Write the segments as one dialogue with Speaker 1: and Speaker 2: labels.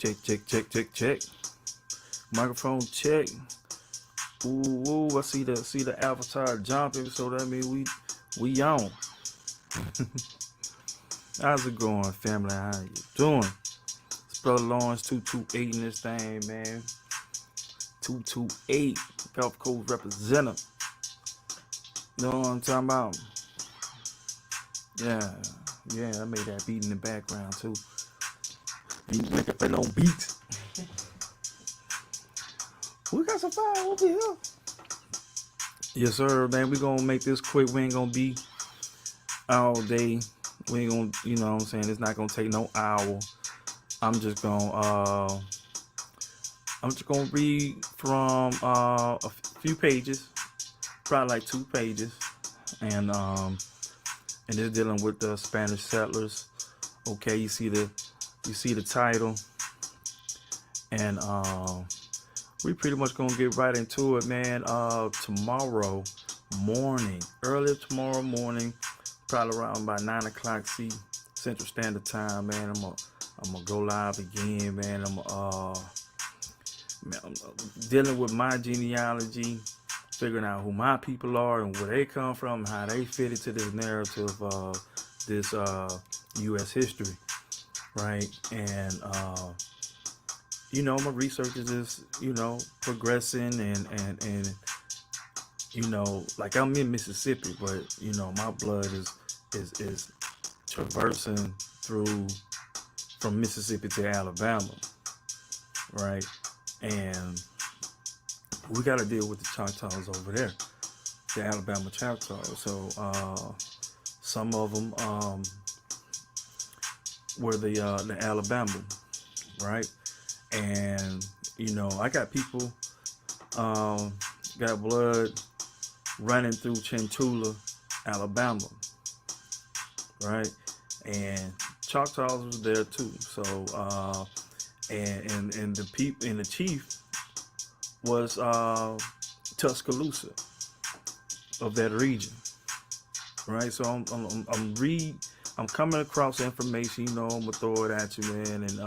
Speaker 1: Check, check, check, check, check. Microphone check. Ooh, ooh, I see the avatar jumping, so that means we on. How's it going, family? How you doing? It's Brother Lawrence 228 in this thing, man. 228 Gulf Coast representative. You know what I'm talking about? Yeah, yeah, I made that beat in the background too. You make up no beats. We got some fire over here. Yes, sir, man. We gonna make this quick. We ain't gonna be all day. We ain't gonna, you know what I'm saying? It's not gonna take no hour. I'm just gonna read from a few pages, probably like 2 pages, and it's dealing with the Spanish settlers. Okay, you see the title, and we pretty much gonna get right into it, man. Tomorrow morning, early tomorrow morning, probably around about 9 o'clock Central Standard Time, man. I'm gonna go live again, man. I'm dealing with my genealogy, figuring out who my people are and where they come from, how they fit into this narrative of this U.S. history, right? And my research is just, progressing and like I'm in Mississippi, but my blood is traversing through from Mississippi to Alabama, right? And we got to deal with the Choctaws over there, the Alabama Choctaws. So some of them were the Alabama, right? And I got people got blood running through Chintula, Alabama, right? And Choctaws was there too. So and the chief was Tuscaloosa of that region, right? So I'm coming across information. I'm gonna throw it at you, man, and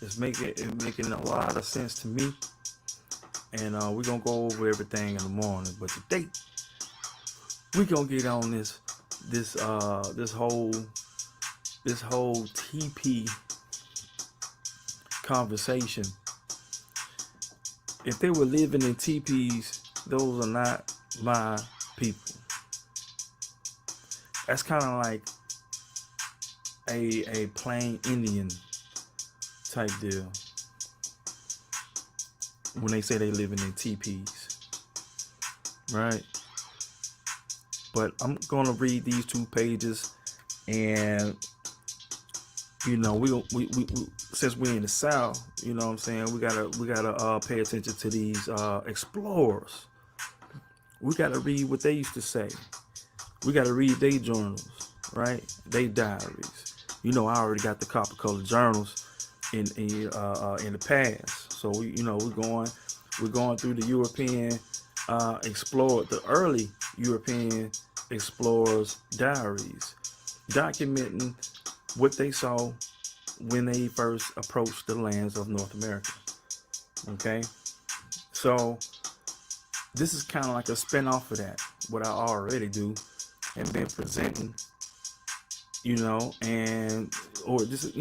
Speaker 1: it's making a lot of sense to me. And we're gonna go over everything in the morning. But today we gonna get on this whole TP conversation. If they were living in teepees, those are not my people. That's kind of like a plain Indian type deal when they say they living in teepees, right? But I'm gonna read these 2 pages, and we since we're in the South, you know what I'm saying, we gotta pay attention to these explorers. We gotta read what they used to say. We gotta read their journals, right? Their diaries. I already got the copper colored journals in the past. So we're going through the European the early European explorers' diaries, documenting what they saw when they first approached the lands of North America. Okay, so this is kind of like a spin-off of that, what I already do and been presenting, or this is,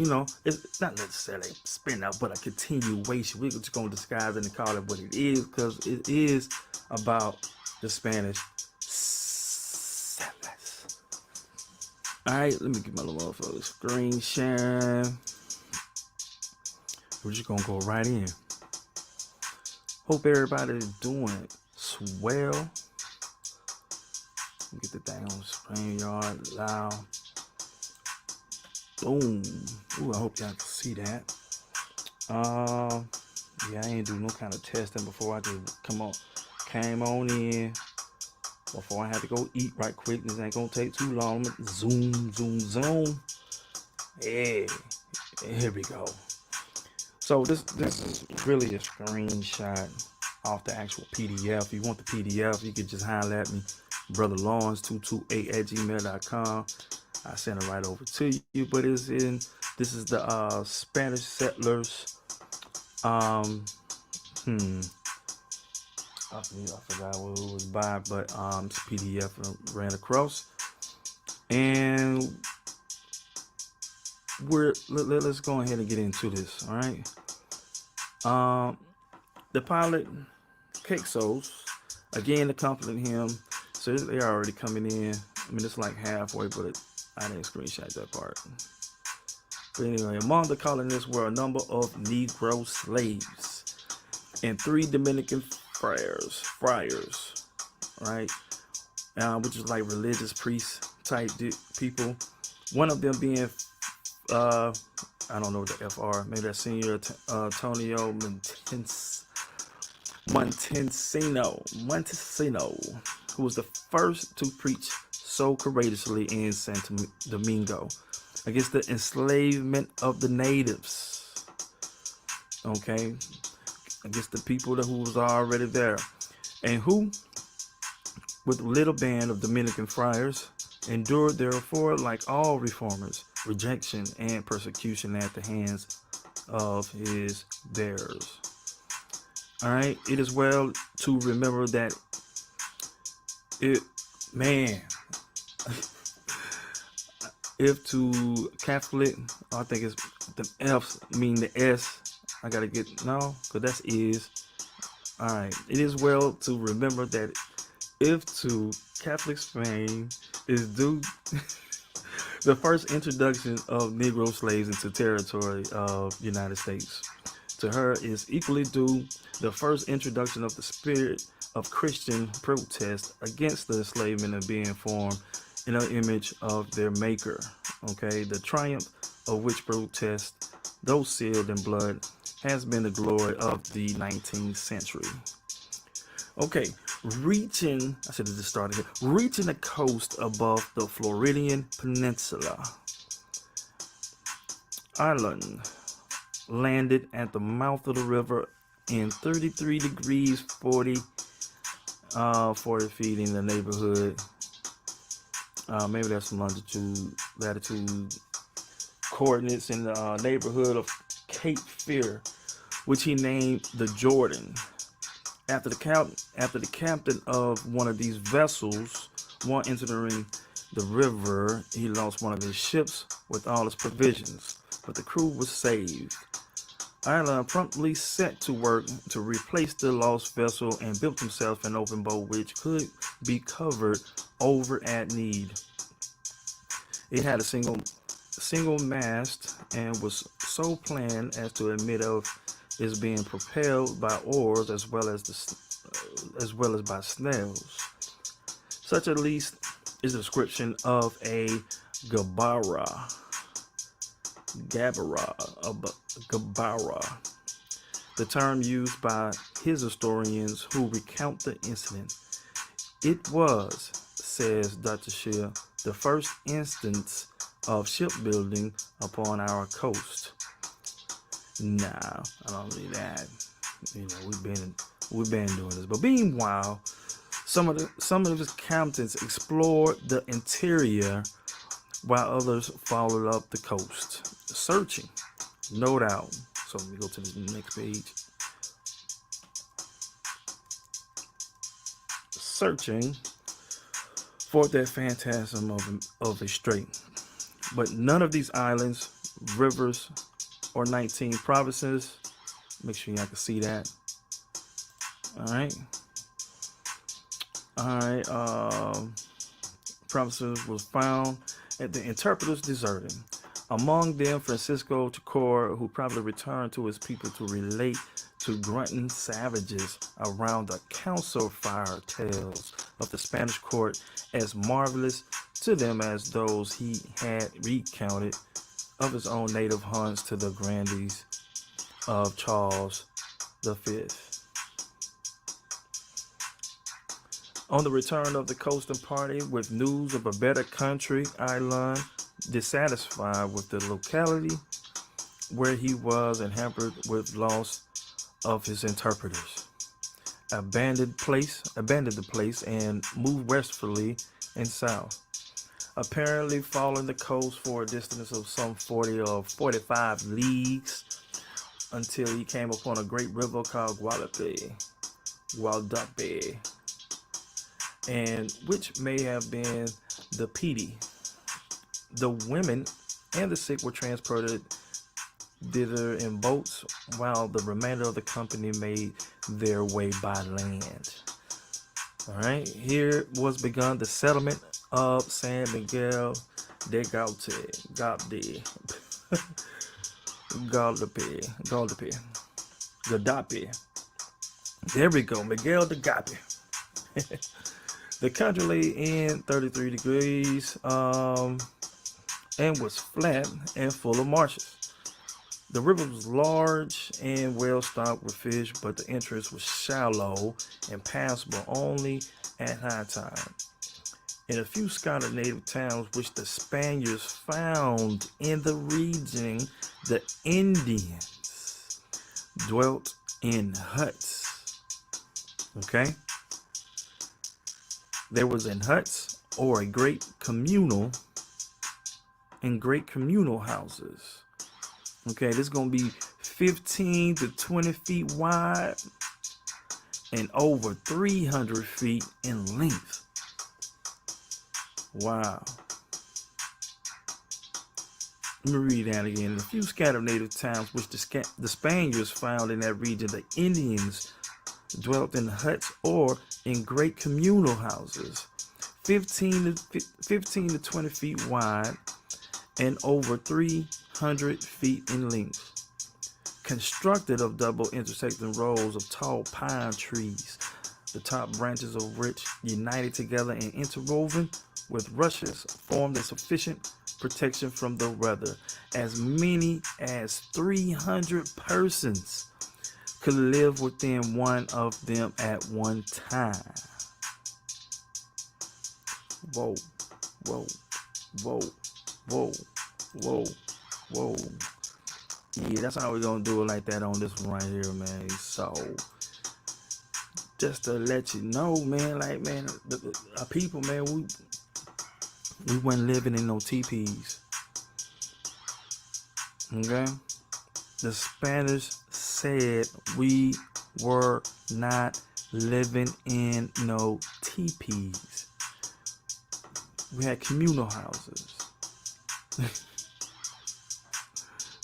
Speaker 1: it's not necessarily a spin-off, but a continuation. We're just going to disguise it and call it what it is, because it is about the Spanish settlers. All right, let me get my little motherfucker screen sharing. We're just going to go right in. Hope everybody's doing swell. Get the thing on StreamYard loud. Boom. Ooh, I hope y'all can see that. Yeah, I ain't do no kind of testing before. I just came on in before I had to go eat right quick. This ain't gonna take too long. Zoom, zoom, zoom. Yeah, here we go. So this is really a screenshot off the actual PDF. If you want the PDF, you can just holler at me, Brother Lawrence 228 at gmail.com. I send it right over to you, but it's in This is the Spanish settlers. Um, hmm. I forgot what it was by, but it's PDF ran across, and let's go ahead and get into this. All right. Um, the pilot Quixos again accompanied him, so they're already coming in. I mean, it's like halfway, but I didn't screenshot that part. But anyway, among the colonists were a number of Negro slaves and 3 Dominican friars, right? Which is like religious priest type people. One of them being, I don't know what the FR, maybe that's Senior Antonio Montesino, who was the first to preach so courageously in Santo Domingo against the enslavement of the natives. Okay, against the people who was already there, and who, with a little band of Dominican friars, endured therefore, like all reformers, rejection and persecution at the hands of his bearers. All right, it is well to remember that if to Catholic, I think it's the F's mean the S. I gotta get no, because that's is. All right, it is well to remember that if to Catholic Spain is due the first introduction of Negro slaves into territory of United States, to her is equally due the first introduction of the spirit of Christian protest against the enslavement of being formed in an image of their maker. Okay, the triumph of which protest, though sealed in blood, has been the glory of the 19th century. Okay, reaching the coast above the Floridian Peninsula. Ireland landed at the mouth of the river in 33 degrees 40 feet in the neighborhood. Maybe that's some latitude coordinates in the neighborhood of Cape Fear, which he named the Jordan. After the captain of one of these vessels, one entering the river, he lost one of his ships with all its provisions, but the crew was saved. Ireland promptly set to work to replace the lost vessel and built himself an open boat which could be covered over at need. It had a single mast and was so planned as to admit of its being propelled by oars as well as by snails. Such at least is the description of a Gabara, the term used by his historians who recount the incident. It was, says Dr. Scheer, the first instance of shipbuilding upon our coast. Nah, I don't believe that. You know, we've been doing this. But meanwhile, some of his captains explored the interior while others followed up the coast, searching, no doubt. So let me go to the next page. Searching for that phantasm of a strait. But none of these islands, rivers, or 19 provinces, make sure y'all can see that. Provinces was found at the interpreters deserting. Among them, Francisco Chicor, who probably returned to his people to relate to grunting savages around the council fire tales of the Spanish court as marvelous to them as those he had recounted of his own native hunts to the grandees of Charles V. On the return of the coasting party with news of a better country, Ireland, dissatisfied with the locality where he was and hampered with loss of his interpreters, abandoned the place and moved westwardly and south. apparently following the coast for a distance of some 40 or 45 leagues until he came upon a great river called Guadalupe, and which may have been the Petey. The women and the sick were transported thither in boats, while the remainder of the company made their way by land. All right, here was begun the settlement of San Miguel de Gadape, Gadape. There we go, Miguel de Gadape. The country lay in 33 degrees and was flat and full of marshes. The river was large and well stocked with fish, but the entrance was shallow and passable only at high tide. In a few scattered native towns which the Spaniards found in the region, the Indians dwelt in huts. Okay? There was in huts or great communal houses. Okay, this is going to be 15 to 20 feet wide and over 300 feet in length. Wow. Let me read that again. In a few scattered native towns which the Spaniards found in that region, the Indians dwelt in huts or in great communal houses, 15 to 20 feet wide and over 300 feet in length, constructed of double intersecting rows of tall pine trees, the top branches of which, united together and interwoven with rushes, formed a sufficient protection from the weather. As many as 300 persons could live within one of them at one time. Whoa, whoa, whoa, whoa, whoa, whoa. Yeah, that's how we're gonna do it like that on this one right here, man. So, just to let you know, man, like, man, our people, man, we wasn't living in no teepees. Okay? The Spanish said we were not living in no teepees. We had communal houses.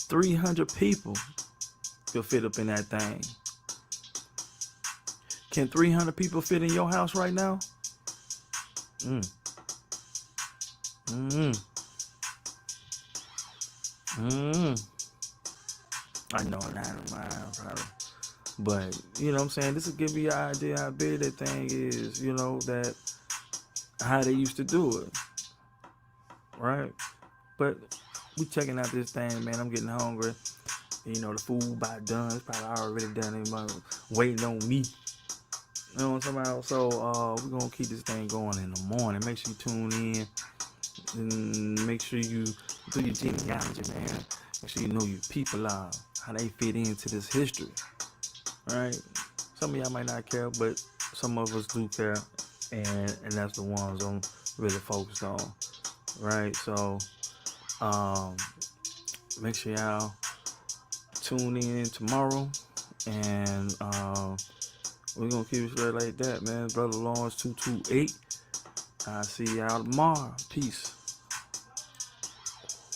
Speaker 1: 300 people could fit up in that thing. Can 300 people fit in your house right now? I know not mine, probably. But, you know what I'm saying? This will give you an idea how big that thing is, you know, that how they used to do it. Right? But we checking out this thing, man. I'm getting hungry. You know, the food about done. It's probably already done. Everybody waiting on me. You know what I'm talking about? So, we're going to keep this thing going in the morning. Make sure you tune in. And make sure you do your genealogy, man. Make sure you know your people are, how they fit into this history. Right? Some of y'all might not care, but some of us do care. And that's the ones I'm really focused on. Right? So, make sure y'all tune in tomorrow. And we're going to keep it straight like that, man. Brother Lawrence 228. I'll see y'all tomorrow. Peace.